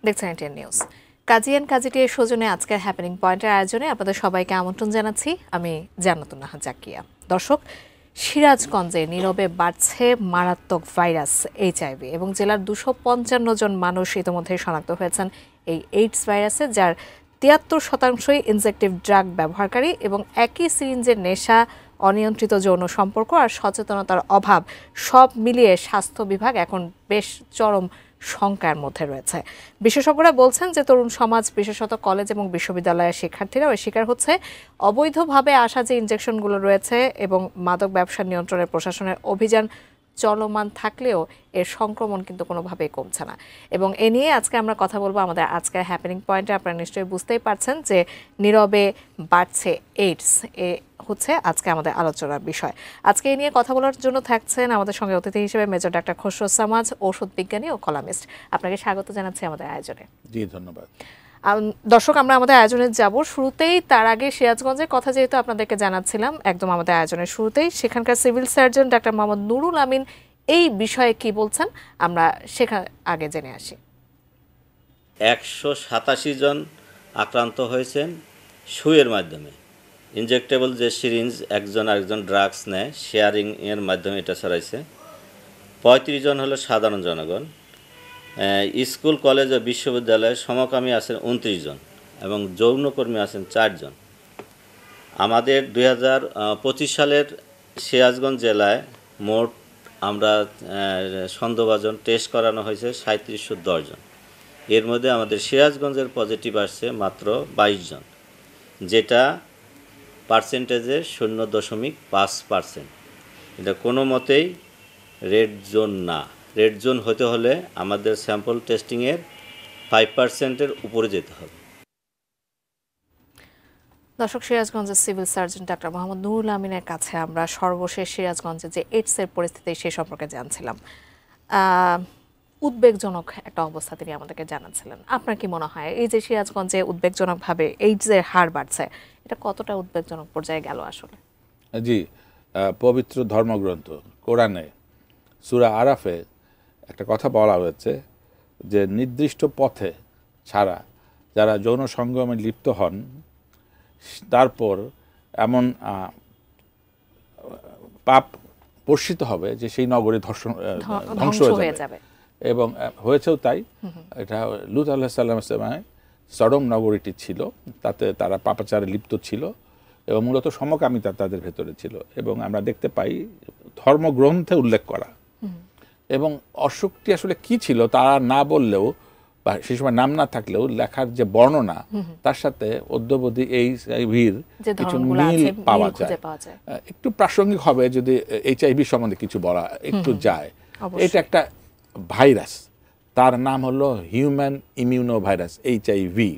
দেখছেন NTN news. Kazi and কাজীটির সৌজন্যে আজকের হ্যাপেনিং পয়েন্টের আয়োজনে আপনাদের সবাইকে আমন্ত্রণ জানাচ্ছি। আমি জান্নাতুন নাহার জাকিয়া। দর্শক, সিরাজগঞ্জে নীরবে বাড়ছে মারাত্মক ভাইরাস HIV এবং জেলার 255 জন মানুষ ইতিমধ্যে শনাক্ত হয়েছেন এই এইডস ভাইরাসে, যার 73% ইনজেকটিভ ড্রাগ ব্যবহারকারী এবং একই সিরিঞ্জের নেশা, অনিয়ন্ত্রিত যৌন সম্পর্ক আর সচেতনতার অভাব সব মিলিয়ে স্বাস্থ্য বিভাগ এখন বেশ চরম শঙ্কার মধ্যে রয়েছে। বিশেষজ্ঞরা বলছেন যে তরুণ সমাজ, বিশেষত কলেজ এবং বিশ্ববিদ্যালয়ের শিক্ষার্থীরাও এর শিকার হচ্ছে। অবৈধভাবে আসা যে ইনজেকশনগুলো রয়েছে এবং মাদক ব্যবসা নিয়ন্ত্রণের প্রশাসনের অভিযান চলমান থাকলেও এর সংক্রমণ কিন্তু কোনোভাবেই কমছে না। এবং এ নিয়ে আজকে আমরা কথা বলবো আমাদের আজকের হ্যাপেনিং পয়েন্টে। আপনারা নিশ্চয়ই বুঝতেই পারছেন যে নীরবে বাড়ছে এইডস, এ হচ্ছে আজকে আমাদের আলোচনার বিষয়। আজকে এই নিয়ে কথা বলার জন্য থাকছেন আমাদের সঙ্গে অতিথি হিসেবে মেজর ডাক্তার খসরু সামাদ, ঔষধ বিজ্ঞানী ও কলামিস্ট। আপনাকে স্বাগত জানাচ্ছি আমাদের আয়োজনে। জি, ধন্যবাদ। দর্শক, আমরা আমাদের আয়োজনে যাব। শুরুতেই তার আগে সিরাজগঞ্জের কথা যেহেতু আপনাদেরকে জানাচ্ছিলাম একদম আমাদের আয়োজনের শুরুতেই, সেখানকার civil surgeon doctor Mohammad Nurul Amin এই বিষয়ে কি বলছেন আমরা সেখানে আগে জেনে আসি। 187 জন আক্রান্ত হয়েছেন সুইয়ের মাধ্যমে। ইনজেক্টেবল যে সিরিঞ্জ একজন আরেকজন ড্রাগস নেয়, শেয়ারিং এর মাধ্যমে এটা ছড়াইছে। 35 জন হলো সাধারণ জনগণ। স্কুল, কলেজ ও বিশ্ববিদ্যালয়ে সমকামী আছেন 29 জন এবং যৌনকর্মী আছেন 4 জন। আমাদের 2025 সালের সিরাজগঞ্জ জেলায় মোট আমরা সন্দেহভাজন টেস্ট করানো হয়েছে 3710 জন। এর মধ্যে আমাদের সিরাজগঞ্জের পজিটিভ আসছে মাত্র 22 জন, যেটা পার্সেন্টেজে 0.5%। এটা কোনো মতেই রেড জোন না। রেড জোন হতে হলে আমাদের স্যাম্পল টেস্টিংয়ের 5%-এর উপরে যেতে হবে। দর্শক, সিরাজগঞ্জের civil surgeon doctor Mohammad Nurul আমিনের কাছে আমরা সর্বশেষ সিরাজগঞ্জে যে এইডসের পরিস্থিতি সে সম্পর্কে জানছিলাম। উদ্বেগজনক একটা অবস্থা তিনি আমাদেরকে জানাচ্ছিলেন। আপনার কি মনে হয় এই যে সিরাজগঞ্জে উদ্বেগজনকভাবে এইডসের হার বাড়ছে, এটা কতটা উদ্বেগজনক পর্যায়ে গেল আসলে? জি, পবিত্র ধর্মগ্রন্থ কোরআনে সূরা আরাফে একটা কথা বলা হয়েছে যে নির্দিষ্ট পথে ছাড়া যারা যৌন সঙ্গমে লিপ্ত হন, তারপর এমন পাপ বর্ষিত হবে যে সেই নগরী ধ্বংস হয়ে যাবে। এবং হয়েছেও তাই। এটা লূত আলাইহিস সালামের সময় সডম নগরীটি ছিল, তাতে তারা পাপাচারে লিপ্ত ছিল এবং মূলত সমকামিতা তাদের ভেতরে ছিল। এবং আমরা দেখতে পাই ধর্মগ্রন্থে উল্লেখ করা। এবং অসুখটি আসলে কি ছিল তারা না বললেও বা সেই সময় নাম না থাকলেও লেখার যে বর্ণনা তার সাথে অদ্যবধি এইচআইভির কিছু মিল পাওয়া যায়। একটু প্রাসঙ্গিক হবে যদি এইচআইভি সম্বন্ধে কিছু বলা একটু যায়। এটা একটা ভাইরাস, তার নাম হলো হিউম্যান ইমিউনো ভাইরাস, এইচআইভি।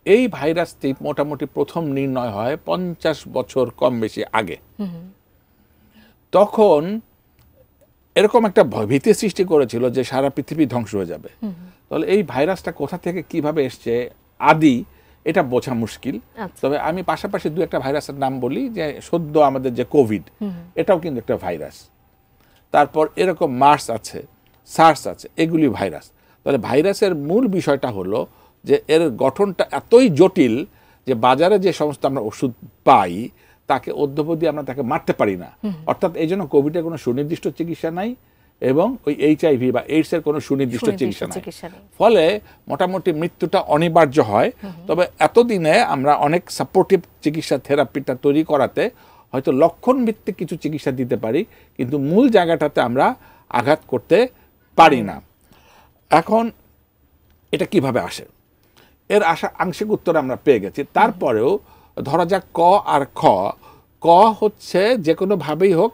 এই ভাইরাসটি মোটামুটি প্রথম নির্ণয় হয় 50 বছর কম বেশি আগে। তখন এরকম একটা ভীতি সৃষ্টি করেছিল যে সারা পৃথিবী ধ্বংস হয়ে যাবে। তাহলে এই ভাইরাসটা কোথা থেকে কিভাবে এসছে আদি এটা বোঝা মুশকিল। তবে আমি পাশাপাশি দু একটা ভাইরাসের নাম বলি, যে সদ্য আমাদের যে কোভিড, এটাও কিন্তু একটা ভাইরাস। তারপর এরকম মার্স আছে, সার্স আছে, এগুলি ভাইরাস। তাহলে ভাইরাসের মূল বিষয়টা হলো যে এর গঠনটা এতই জটিল যে বাজারে যে সমস্ত আমরা ওষুধ পাই তাকে অদ্যবধি আমরা তাকে মারতে পারি না। অর্থাৎ এই জন্য কোভিডের কোনো সুনির্দিষ্ট চিকিৎসা নাই এবং ওই এইচআইভি বা এইডসের কোনো সুনির্দিষ্ট চিকিৎসা নাই। ফলে মোটামুটি মৃত্যুটা অনিবার্য হয়। তবে এতদিনে আমরা অনেক সাপোর্টিভ চিকিৎসা থেরাপিটা তৈরি করাতে হয়তো লক্ষণ ভিত্তিক কিছু চিকিৎসা দিতে পারি, কিন্তু মূল জায়গাটাতে আমরা আঘাত করতে পারি না। এখন এটা কিভাবে আসে, এর আশা আংশিক উত্তর আমরা পেয়ে গেছি। তারপরেও ধরা যাক ক আর খ। ক হচ্ছে যে কোনোভাবেই হোক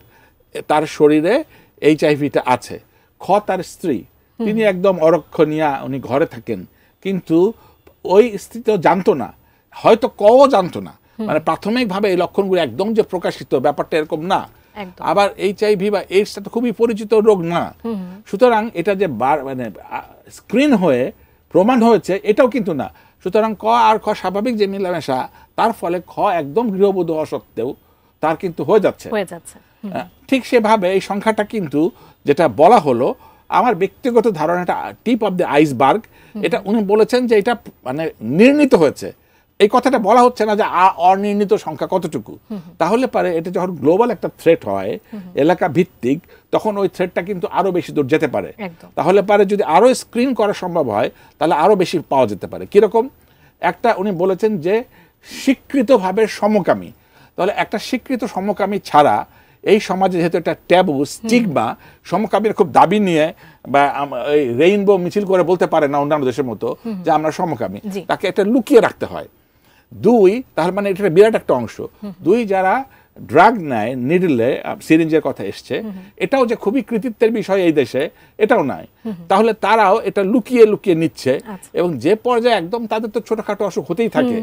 তার শরীরে এইচআইভিটা আছে। খ তার স্ত্রী, তিনি একদম অরক্ষণীয়া, উনি ঘরে থাকেন, কিন্তু ওই স্ত্রী তো জানতো না, হয়তো কও জানতো না। মানে প্রাথমিকভাবে এই লক্ষণগুলো একদম যে প্রকাশিত ব্যাপারটা এরকম না। আবার এইচআইভি বা এইডসটা তো খুবই পরিচিত রোগ না। সুতরাং এটা যে মানে স্ক্রিন হয়ে প্রমাণ হয়েছে এটাও কিন্তু না। সুতরাং ক আর খ স্বাভাবিক যে মিলামেশা, তার ফলে খ একদম গৃহবধূ হওয়া সত্ত্বেও তার কিন্তু হয়ে যাচ্ছে। ঠিক সেভাবে এই সংখ্যাটা কিন্তু যেটা বলা হলো আমার ব্যক্তিগত ধারণাটা টিপ অফ দ্য আইসবার্গ, এটা উনি বলেছেন যে এটা মানে নির্ণীত হয়েছে। এই কথাটা বলা হচ্ছে না যে অনির্ণীত সংখ্যা কতটুকু। তাহলে পারে এটা যখন গ্লোবাল একটা থ্রেট হয় এলাকা ভিত্তিক, তখন ওই থ্রেটটা কিন্তু আরো বেশি দূর যেতে পারে। তাহলে পারে যদি আরো স্ক্রিন করা সম্ভব হয় তাহলে আরো বেশি পাওয়া যেতে পারে। কিরকম? একটা উনি বলেছেন যে স্বীকৃতভাবে সমকামী, তাহলে একটা স্বীকৃত সমকামী ছাড়া এই সমাজে যেহেতু একটা ট্যাবু স্টিগমা, সমকামীর খুব দাবি নিয়ে বা এই রেইনবো মিছিল করে বলতে পারে না অন্যান্য দেশের মতো যে আমরা সমকামী, তাকে এটা লুকিয়ে রাখতে হয়। দুই, তাহলে মানে এটা বিরাট একটা অংশ। দুই, যারা ড্রাগ নেয় নিডলে, সিরিঞ্জের কথা এসছে, এটাও যে খুবই কৃতিত্বের বিষয় এই দেশে এটাও নয়। তাহলে তারাও এটা লুকিয়ে লুকিয়ে নিচ্ছে এবং যে পর্যায়ে একদম তাদের তো ছোটখাটো অসুখ হতেই থাকে।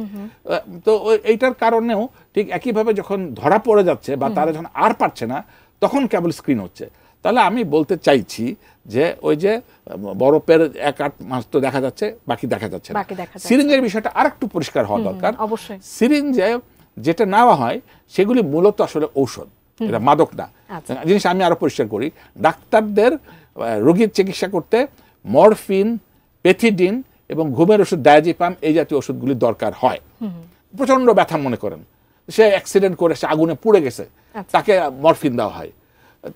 তো এইটার কারণেও ঠিক একইভাবে যখন ধরা পড়ে যাচ্ছে বা তারা যখন আর পারছে না তখন কেবল স্ক্রিন হচ্ছে। তাহলে আমি বলতে চাইছি যে ওই যে বরফের 1-8 মাস তো দেখা যাচ্ছে, বাকি দেখা যাচ্ছে না। সিরিঞ্জের বিষয়টা আর একটু পরিষ্কার হওয়া দরকার। সিরিঞ্জে যেটা নেওয়া হয় সেগুলি মূলত আসলে ঔষধ, এটা মাদক না। জিনিস আমি আরো পরিষ্কার করি, ডাক্তারদের রোগীর চিকিৎসা করতে মরফিন, পেথিডিন এবং ঘুমের ওষুধ ডায়াজিপাম এই জাতীয় ওষুধগুলি দরকার হয়। প্রচন্ড ব্যথা মনে করেন, সে অ্যাক্সিডেন্ট করে সে আগুনে পুড়ে গেছে, তাকে মরফিন দেওয়া হয়।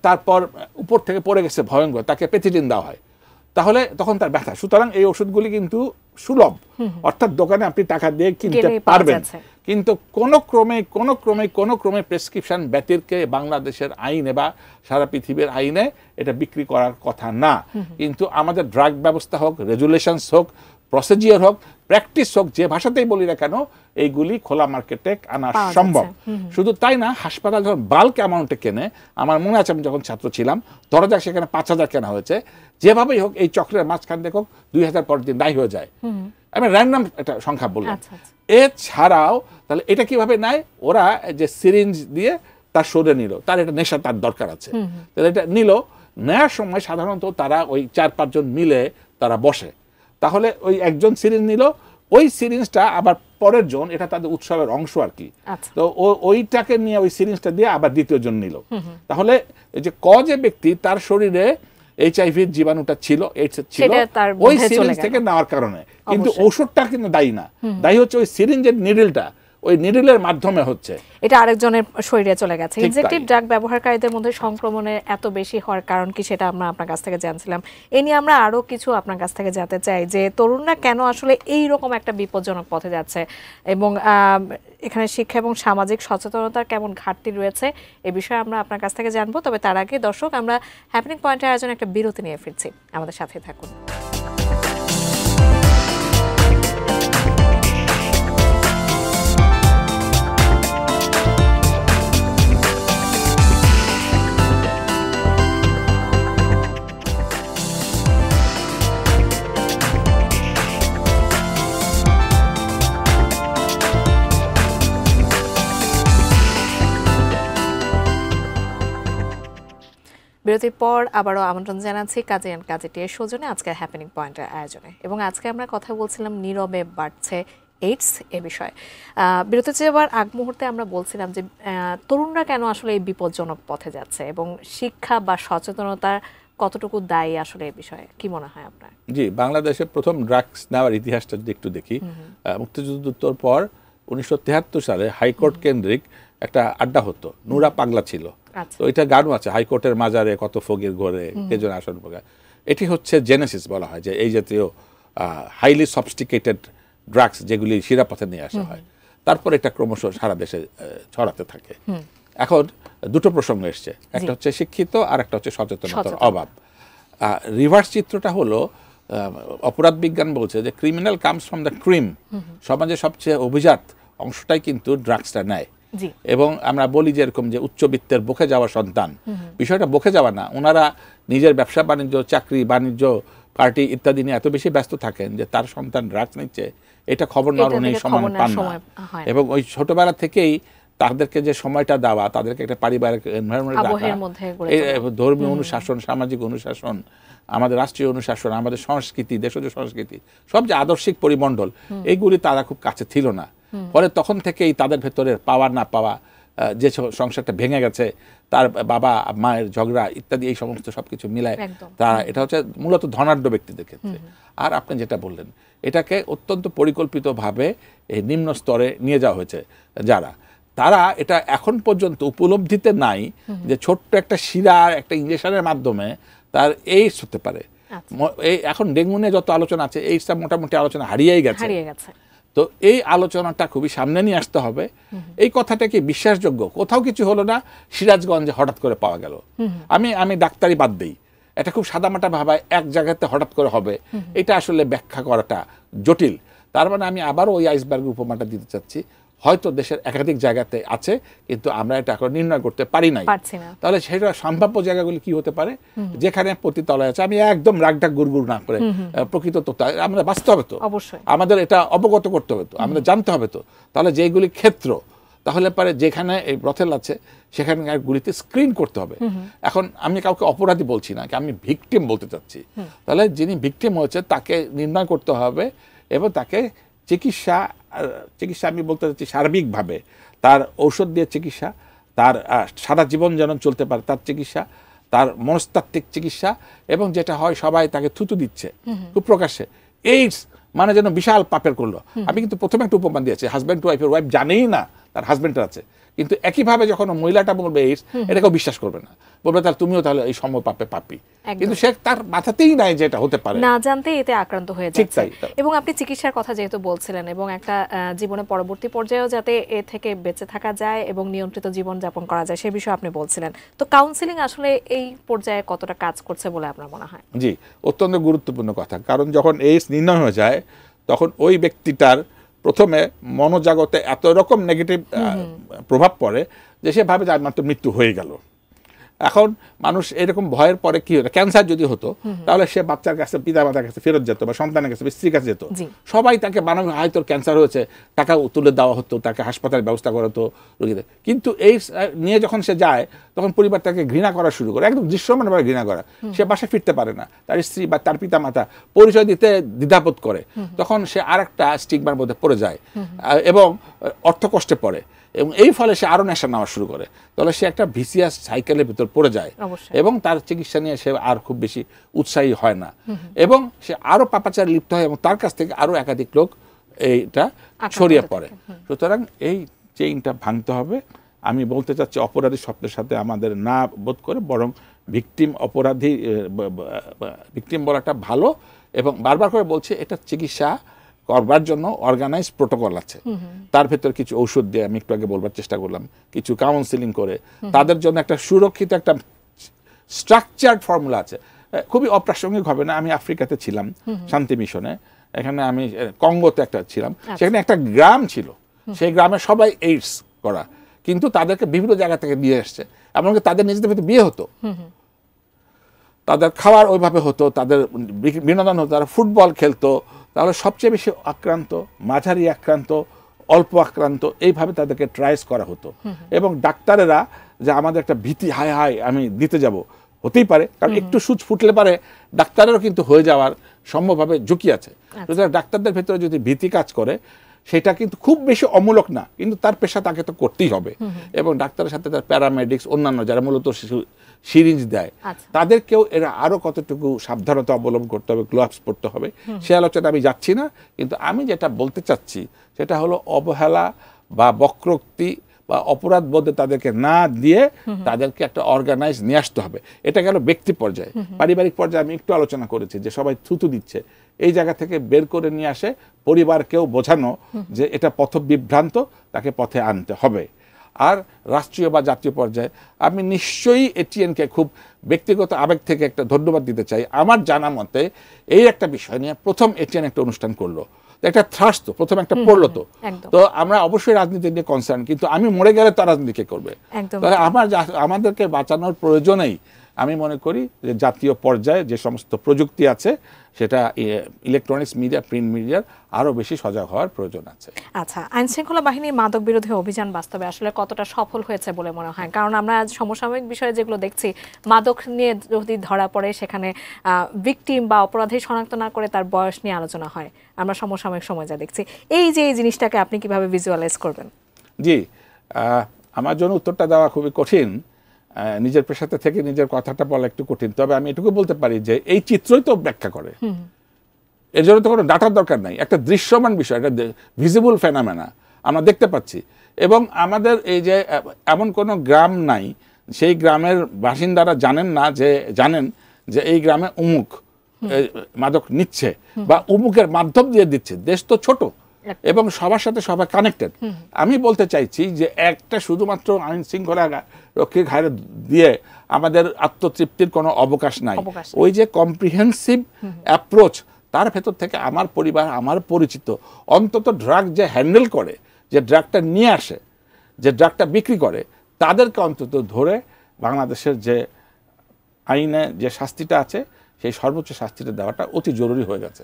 তারপর উপর থেকে পড়ে গেছে ভয়ঙ্কর, তাকে পেথিডিন দেওয়া হয়। তাহলে তখন তার ব্যথা। সুতরাং এই ওষুধগুলি কিন্তু সুলভ, অর্থাৎ দোকানে আপনি টাকা দিয়ে কিনতে পারবেন, কিন্তু কোনো ক্রমে প্রেসক্রিপশন ব্যতিরকে বাংলাদেশের আইনে বা সারা পৃথিবীর আইনে এটা বিক্রি করার কথা না। কিন্তু আমাদের ড্রাগ ব্যবস্থা হোক, রেগুলেশনস হোক, প্রসিজিওর হোক, প্র্যাকটিস হোক, যে ভাষাতেই বলি না কেন, এইগুলি খোলা মার্কেটে আনা সম্ভব। শুধু তাই না, হাসপাতাল যখন বাল্ক অ্যামাউন্টে কেনে, আমার মনে আছে আমি যখন ছাত্র ছিলাম, ধরা যাক সেখানে 5,000 কেনা হয়েছে, যেভাবেই হোক এই চক্রের মাঝখান থেকে 2,000 পরের দিন দায়ী হয়ে যায়। আমি র্যান্ডম একটা সংখ্যা বললাম। এছাড়াও তাহলে এটা কিভাবে নেয়? ওরা যে সিরিঞ্জ দিয়ে তার শরীরে নিল, তার এটা নেশা তার দরকার আছে, তাহলে এটা নিল, নেওয়ার সময় সাধারণত তারা ওই 4-5 জন মিলে তারা বসে। তাহলে ওই একজন সিরিঞ্জ নিল, ওই সিরিঞ্জটা আবার পরের জন, এটা তাদের উৎসবের অংশ আর কি। তো ওইটাকে নিয়ে ওই সিরিঞ্জটা দিয়ে আবার দ্বিতীয় জন নিল। তাহলে এই যে যে ব্যক্তি তার শরীরে HIV জীবাণুটা ছিল, এইডস ছিল, ওই সিরিঞ্জ থেকে নেওয়ার কারণে, কিন্তু ওষুধটা কিন্তু দায়ী না, দায়ী হচ্ছে ওই সিরিঞ্জের নিডলটা, ওই নিডলের মাধ্যমে হচ্ছে, এটা আরেকজনের শরীরে চলে গেছে। ইনজেক্টিভ ড্রাগ ব্যবহারকারীদের মধ্যে সংক্রমণের এত বেশি হওয়ার কারণ কি, সেটা আমরা আপনার কাছ থেকে জানছিলাম। এ নিয়ে আমরা আরো কিছু আপনার কাছ থেকে জানতে চাই যে তরুণরা কেন আসলে এই রকম একটা বিপজ্জনক পথে যাচ্ছে এবং এখানে শিক্ষা এবং সামাজিক সচেতনতার কেমন ঘাটতি রয়েছে, এ বিষয়ে আমরা আপনার কাছ থেকে জানবো। তবে তার আগে দর্শক, আমরা হ্যাপেনিং পয়েন্টের আয়োজনে একটা বিরতি নিয়ে ফিরছি, আমাদের সাথে থাকুন। বিরতির পর আবারও আমন্ত্রণ জানাচ্ছি কাজী অ্যান্ড কাজী টি এর সৌজন্যে আজকে হ্যাপেনিং পয়েন্টের আয়োজনে, এবং আজকে আমরা কথা বলছিলাম নীরবে বাড়ছে এইডস এ বিষয়ে। বিরতি যাওয়ার আগ মুহূর্তে আমরা বলছিলাম যে তরুণরা কেন আসলে এই বিপজ্জনক পথে যাচ্ছে এবং শিক্ষা বা সচেতনতার কতটুকু দায়ী আসলে এই বিষয়ে, কি মনে হয় আপনার? জি, বাংলাদেশের প্রথম ড্রাগস নেওয়ার ইতিহাসটা যদি একটু দেখি, মুক্তিযুদ্ধোত্তর পর 1973 সালে হাইকোর্ট কেন্দ্রিক একটা আড্ডা হতো, নুরা পাগলা ছিল। তো এটা গানও আছে, হাইকোর্টের মাজারে কত ফকির ঘরে কে যেন আসন পাগা। এটি হচ্ছে জেনেসিস বলা হয়, যে এই জাতীয় হাইলি সফিস্টিকেটেড ড্রাগস যেগুলি শিরাপথে নিয়ে আসা হয়। তারপর এটা ক্রমশ সারা দেশে ছড়াতে থাকে। এখন দুটো প্রসঙ্গ এসছে, একটা হচ্ছে শিক্ষিত আর একটা হচ্ছে সচেতনতার অভাব। রিভার্স চিত্রটা হলো, অপরাধ বিজ্ঞান বলছে যে criminal comes from the cream, সমাজে সবচেয়ে অভিজাত অংশটাই কিন্তু ড্রাগসটা নেয়। এবং আমরা বলি যে এরকম যে উচ্চবিত্তের বকে যাওয়া সন্তান, বিষয়টা বকে যাওয়া না, ওনারা নিজের ব্যবসা বাণিজ্য, চাকরি বাণিজ্য, পার্টি ইত্যাদি নিয়ে এত বেশি ব্যস্ত থাকেন যে তার সন্তান ড্রাগস নিচ্ছে, এটা খবর নেওয়ার উনি সময় পান না। এবং ওই ছোটবেলা থেকেই তাদেরকে যে সময়টা দেওয়া, তাদেরকে একটা পারিবারিক এনভায়রনমেন্ট রাখা, ধর্মীয় অনুশাসন, সামাজিক অনুশাসন, আমাদের রাষ্ট্রীয় অনুশাসন, আমাদের সংস্কৃতি, দেশজ সংস্কৃতি, সব যে আদর্শিক পরিমণ্ডল, এইগুলি তারা খুব কাছে ছিল না। ফলে তখন থেকেই তাদের ভেতরের পাওয়া না পাওয়া, যে সংসারটা ভেঙে গেছে, তার বাবা মায়ের ঝগড়া ইত্যাদি, এই সমস্ত সবকিছু মিলায় তারা, এটা হচ্ছে মূলত ধনাঢ্য ব্যক্তিদের ক্ষেত্রে। আর আপনি যেটা বললেন, এটাকে অত্যন্ত পরিকল্পিতভাবে এই নিম্ন স্তরে নিয়ে যাওয়া হয়েছে যারা, তারা এটা এখন পর্যন্ত উপলব্ধিতে নাই যে ছোট্ট একটা শিরার একটা ইঞ্জেকশনের মাধ্যমে তার এইডস হতে পারে। এই এখন ডেঙ্গু নিয়ে যত আলোচনা আছে, এইডসটা মোটামুটি আলোচনা হারিয়েই গেছে। তো এই আলোচনাটা খুবই সামনে নিয়ে আসতে হবে। এই কথাটা কি বিশ্বাসযোগ্য? কোথাও কিছু হলো না, সিরাজগঞ্জে হঠাৎ করে পাওয়া গেল। আমি ডাক্তারি বাদ দিই, এটা খুব সাদামাটা ভাবায় এক জায়গাতে হঠাৎ করে হবে, এটা আসলে ব্যাখ্যা করাটা জটিল। তার মানে আমি আবারও ওই আইসবার্গ উপমাটা দিতে চাচ্ছি, হয়তো দেশের একাধিক জায়গাতে আছে, কিন্তু আমরা এটা এখন নির্ণয় করতে পারি নাই। তাহলে সেটা সম্ভাব্য জায়গাগুলি কি হতে পারে? যেখানে পতিতলয় আছে, আমি একদম রাগঢাক গুড়গুড় না করে প্রকৃত তথ্য আমাদের বাঁচতে হবে তো, আমাদের এটা অবগত করতে হবে তো, আমাদের জানতে হবে তো। তাহলে যেগুলি ক্ষেত্র, তাহলে পরে যেখানে এই ব্রথেল আছে সেখানকার গুলিতে স্ক্রিন করতে হবে। এখন আমি কাউকে অপরাধী বলছি না, আমি ভিকটিম বলতে চাচ্ছি। তাহলে যিনি ভিকটিম হয়েছে তাকে নির্ণয় করতে হবে এবং তাকে চিকিৎসা আমি বলতে চাচ্ছি সার্বিকভাবে, তার ঔষধ দিয়ে চিকিৎসা, তার সারা জীবন যেন চলতে পারে তার চিকিৎসা, তার মনস্তাত্ত্বিক চিকিৎসা, এবং যেটা হয় সবাই তাকে থুতু দিচ্ছে খুব প্রকাশ্যে। এইডস মানে যেন বিশাল পাপের করলো। আমি কিন্তু প্রথমে একটা উপমান দিয়েছি, হাজব্যান্ড টু ওয়াইফের ওয়াইফ জানেই না তার হাজব্যান্ডের আছে, কিন্তু একইভাবে যখন মহিলাটা বলবে এইডস, এটাকেও বিশ্বাস করবে না, বলবে তাহলে তুমিও তাহলে এই সম পাপে পাপী, কিন্তু সে তার মাথাতেই নাই যে এটা হতে পারে, না জানতে এতে আক্রান্ত হয়ে যাচ্ছে। এবং আপনি চিকিৎসার কথা যেহেতু বলছিলেন, এবং একটা জীবনে পরবর্তী পর্যায়েও যাতে এ থেকে বেঁচে থাকা যায় এবং নিয়ন্ত্রিত জীবন যাপন করা যায় সে বিষয়ে আপনি বলছিলেন। তো কাউন্সিলিং আসলে এই পর্যায়ে কতটা কাজ করছে বলে আপনার মনে হয়? জি, অত্যন্ত গুরুত্বপূর্ণ কথা। কারণ যখন এইডস নির্ণয় হয়ে যায়, তখন ওই ব্যক্তিটার প্রথমে মনোজগতে এত রকম নেগেটিভ প্রভাব পড়ে যে সে ভাবে যে মাত্র মৃত্যু হয়ে গেল। এখন মানুষ এরকম ভয়ের পরে কি হতো, ক্যান্সার যদি হতো তাহলে সে বাচ্চার কাছে, পিতা মাতার কাছে ফেরত যেত, বা সন্তানের কাছে, স্ত্রীর কাছে যেত, সবাই তাকে বানানো, হয়তো ক্যান্সার হয়েছে, টাকা তুলে দেওয়া হতো, তাকে হাসপাতালের ব্যবস্থা করা হতো রোগীদের। কিন্তু এই নিয়ে যখন সে যায়, তখন পরিবার তাকে ঘৃণা করা শুরু করে, একদম দৃশ্যমানভাবে ঘৃণা করা। সে বাসায় ফিরতে পারে না, তার স্ত্রী বা তার পিতা মাতা পরিচয় দিতে দ্বিধাবোধ করে, তখন সে আর একটা স্টিগমার মধ্যে পড়ে যায় এবং অর্থকষ্টে পড়ে, এবং এই ফলে সে আরো নেশা নেওয়া শুরু করে। তাহলে সে একটা ভিসিয়াস সাইকেলের ভিতর পড়ে যায়, এবং তার চিকিৎসা নিয়ে সে আর খুব বেশি উৎসাহী হয় না, এবং সে আরো পাপাচারে লিপ্ত হয়, এবং তার কাছ থেকে আরো একাধিক লোক এইটা ছড়িয়ে পড়ে। সুতরাং এই চেইনটা ভাঙতে হবে। আমি বলতে চাচ্ছি, অপরাধী শব্দের সাথে আমাদের না বোধ করে, বরং ভিকটিম বলাটা ভালো। এবং বারবার করে বলছে, এটা চিকিৎসা করবার জন্য অর্গানাইজ প্রোটোকল আছে, তার ভেতর কিছু ঔষধ দিয়ে, আমি একটু আগে বলবার চেষ্টা করলাম, কিছু কাউন্সিলিং করে তাদের জন্য একটা সুরক্ষিত একটা স্ট্রাকচার্ড ফর্মুলা আছে। খুবই অপ্রাসঙ্গিক হবে না, আমি আফ্রিকাতে ছিলাম শান্তি মিশনে, এখানে আমি কঙ্গোতে একটা ছিলাম, সেখানে একটা গ্রাম ছিল, সেই গ্রামে সবাই এইডস করা, কিন্তু তাদেরকে বিভিন্ন জায়গা থেকে নিয়ে এসছে, এমনকি তাদের নিজেদের ভিতরে বিয়ে হতো, তাদের খাওয়ার ওইভাবে হতো, তাদের বিনোদন হতো, তারা ফুটবল খেলতো। তাহলে সবচেয়ে বেশি আক্রান্ত, মাঝারি আক্রান্ত, অল্প আক্রান্ত, এইভাবে তাদেরকে ট্রাইস করা হতো। এবং ডাক্তারেরা যে আমাদের একটা ভীতি, হায় হায় আমি দিতে যাব, হতেই পারে, কারণ একটু সুচ ফুটলে পারে ডাক্তারেরও কিন্তু হয়ে যাওয়ার সম্ভবভাবে ঝুঁকি আছে। সুতরাং ডাক্তারদের ভেতরে যদি ভীতি কাজ করে, সেটা কিন্তু খুব বেশি অমূলক না, কিন্তু তার পেশা তাকে তো করতেই হবে। এবং ডাক্তারের সাথে তার প্যারামেডিক্স, অন্যান্য যারা মূলত সিরিঞ্জ দেয়, তাদেরকেও এরা আরো কতটুকু সাবধানতা অবলম্বন করতে হবে, গ্লোভস পরতে হবে, সে আলোচনা আমি যাচ্ছি না। কিন্তু আমি যেটা বলতে চাচ্ছি সেটা হলো, অবহেলা বা বক্রোক্তি বা অপরাধ বোধে তাদেরকে না দিয়ে তাদেরকে একটা অর্গানাইজ নিয়ে আসতে হবে। এটা গেল ব্যক্তি পর্যায়ে। পারিবারিক পর্যায়ে আমি একটু আলোচনা করেছি যে সবাই থুতু দিচ্ছে, এই জায়গা থেকে বের করে নিয়ে আসে, পরিবারকেও বোঝানো যে এটা পথবিভ্রান্ত, তাকে পথে আনতে হবে। আর রাষ্ট্রীয় বা জাতীয় পর্যায়ে আমি নিশ্চয়ই এটিএনকে খুব ব্যক্তিগত আবেগ থেকে একটা ধন্যবাদ দিতে চাই। আমার জানা মতে এই একটা বিষয় নিয়ে প্রথম এটিএন একটা অনুষ্ঠান করলো, একটা থ্রাস তো প্রথম একটা পড়লো। তো আমরা অবশ্যই রাজনীতি নিয়ে কনসার্ন, কিন্তু আমি মরে গেলে তার রাজনীতি কে করবে? তাহলে আমাদেরকে বাঁচানোর প্রয়োজনেই আমি মনে করি যে জাতীয় পর্যায়ে যে সমস্ত প্রযুক্তি আছে, সেটা ইলেকট্রনিক্স মিডিয়া, প্রিন্ট মিডিয়ার আরো বেশি সজাগ হওয়ার প্রয়োজন আছে। আচ্ছা, আইন শৃঙ্খলা বাহিনীর মাদক বিরোধী অভিযান বাস্তবে আসলে কতটা সফল হয়েছে বলে মনে হয়? কারণ আমরা আজ সমসাময়িক বিষয়ে যেগুলো দেখছি, মাদক নিয়ে যদি ধরা পড়ে সেখানে ভিকটিম বা অপরাধী শনাক্ত না করে তার বয়স নিয়ে আলোচনা হয়, আমরা সমসাময়িক সময় যা দেখছি। এই যে এই জিনিসটাকে আপনি কিভাবে ভিজুয়ালাইজ করবেন? জি, আমার জন্য উত্তরটা দেওয়া খুবই কঠিন, নিজের পেশাতে থেকে নিজের কথাটা বলা একটু কঠিন। তবে আমি এটুকু বলতে পারি যে এই চিত্রই তো ব্যাখ্যা করে, এর জন্য তো কোনো ডাটার দরকার নাই, একটা দৃশ্যমান বিষয়, একটা ভিজিবল ফেনামেনা আমরা দেখতে পাচ্ছি। এবং আমাদের এই যে এমন কোনো গ্রাম নাই সেই গ্রামের বাসিন্দারা জানেন যে এই গ্রামে অমুক মাদক নিচ্ছে বা অমুকের মাধ্যম দিয়ে দিচ্ছে। দেশ তো ছোট এবং সবার সাথে সবাই কানেক্টেড। আমি বলতে চাইছি যে একটা শুধুমাত্র আইন শৃঙ্খলা রক্ষীর ঘাড়ে দিয়ে আমাদের আত্মতৃপ্তির কোনো অবকাশ নাই। ওই যে কম্প্রিহেন্সিভ অ্যাপ্রোচ, তার ভেতর থেকে আমার পরিবার, আমার পরিচিত অন্তত ড্রাগ যে হ্যান্ডেল করে, যে ড্রাগটা নিয়ে আসে, যে ড্রাগটা বিক্রি করে, তাদেরকে অন্তত ধরে বাংলাদেশের যে আইনে যে শাস্তিটা আছে সেই সর্বোচ্চ শাস্তিটা দেওয়াটা অতি জরুরি হয়ে গেছে।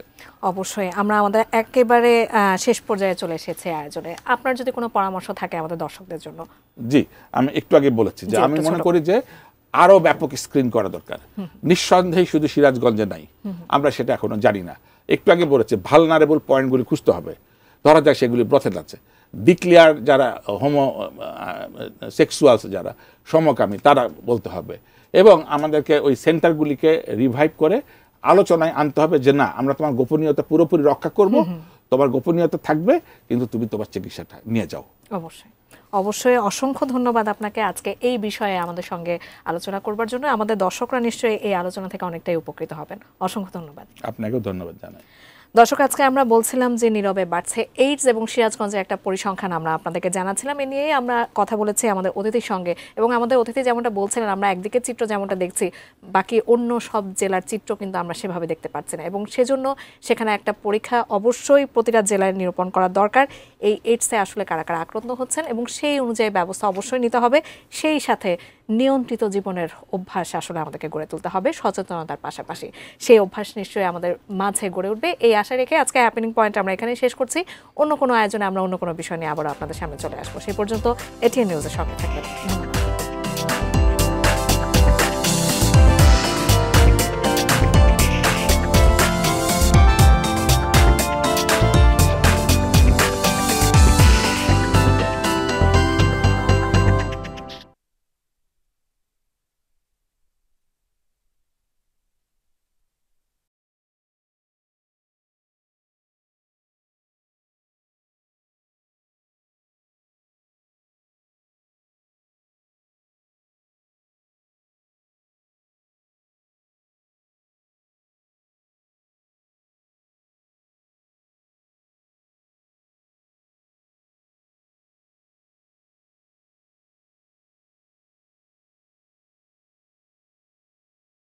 অবশ্যই। আমরা আমাদের একেবারে শেষ পর্যায়ে চলে এসেছে আয়োজনে। আপনার যদি কোনো পরামর্শ থাকে আমাদের দর্শকদের জন্য। জি, আমি একটু আগে বলেছি যে আমি মনে করি যে আরো ব্যাপক স্ক্রিন করা দরকার। নিঃসন্দেহে শুধু সিরাজগঞ্জে নাই, আমরা সেটা এখনো জানি না। একটু আগে বলেছে ভালনারেবল পয়েন্টগুলি খুঁজতে হবে, ধরা যাক সেগুলি ব্রথেল আছে, ডিক্লেয়ার যারা সেক্সুয়ালস যারা সমকামী তারা বলতে হবে, এবং আমাদেরকে ওই সেন্টারগুলিকে রিভাইভ করে আলোচনায় আনতে হবে যে না, আমরা তোমার গোপনীয়তা পুরোপুরি রক্ষা করব, তোমার গোপনীয়তা থাকবে, কিন্তু তুমি তোমার চিকিৎসাটা নিয়ে যাও। অবশ্যই অবশ্যই। অসংখ্য ধন্যবাদ আপনাকে আজকে এই বিষয়ে আমাদের সঙ্গে আলোচনা করবার জন্য। আমাদের দর্শকরা নিশ্চয়ই এই আলোচনা থেকে অনেকটাই উপকৃত হবেন। অসংখ্য ধন্যবাদ। আপনাকেও ধন্যবাদ জানাই। দর্শক, আজকে আমরা বলছিলাম যে নীরবে বাড়ছে এইডস এবং সিরাজগঞ্জের একটা পরিসংখ্যান আমরা আপনাদেরকে জানাচ্ছিলাম। এ নিয়েই আমরা কথা বলেছি আমাদের অতিথির সঙ্গে, এবং আমাদের অতিথি যেমনটা বলছিলেন, আমরা একদিকে চিত্র যেমনটা দেখছি, বাকি অন্য সব জেলার চিত্র কিন্তু আমরা সেভাবে দেখতে পাচ্ছি না, এবং সেজন্য সেখানে একটা পরীক্ষা অবশ্যই প্রতিটা জেলায় নিরূপণ করা দরকার এই এইডসে আসলে কারা কারা আক্রান্ত হচ্ছেন, এবং সেই অনুযায়ী ব্যবস্থা অবশ্যই নিতে হবে। সেই সাথে নিয়ন্ত্রিত জীবনের অভ্যাস আসলে আমাদেরকে গড়ে তুলতে হবে সচেতনতার পাশাপাশি। সেই অভ্যাস নিশ্চয়ই আমাদের মাঝে গড়ে উঠবে, এই আশা রেখে আজকে হ্যাপেনিং পয়েন্ট আমরা এখানেই শেষ করছি। অন্য কোনো আয়োজনে আমরা অন্য কোনো বিষয় নিয়ে আবারও আপনাদের সামনে চলে আসবো। সেই পর্যন্ত এটিএন নিউজের সঙ্গে থাকবেন।